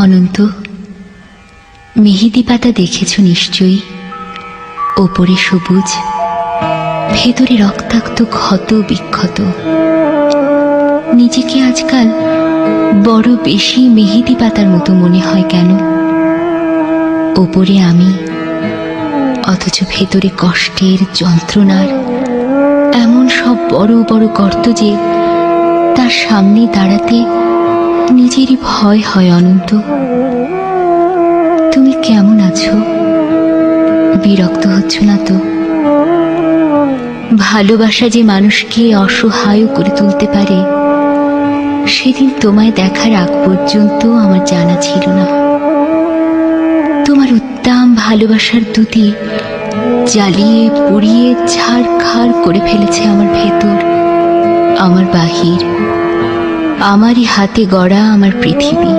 অনন্ত, মেহেদি পাতা দেখেছ নিশ্চয়ই। ওপরে সবুজ, ভেতরে রক্তাক্ত ক্ষত বিক্ষত। নিজেকে আজকাল বড় বেশি মেহেদি পাতার মতো মনে হয় কেন? ওপরে আমি, অথচ ভেতরে কষ্টের, যন্ত্রণার এমন সব বড় বড় গর্ত যে তার সামনে দাঁড়াতে নিজেরই ভয় হয়। অনন্ত, তুমি কেমন আছো? বিরক্ত হচ্ছ না তো? ভালোবাসা যে মানুষকে অসহায় করে তুলতে পারে, সেদিন তোমায় দেখার আগ পর্যন্ত আমার জানা ছিল না। তোমার উত্তম ভালোবাসার দুটি জ্বালিয়ে পুড়িয়ে ছাড়খাড় করে ফেলেছে আমার ভেতর, আমার বাহির, আমারই হাতে গড়া আমার পৃথিবী।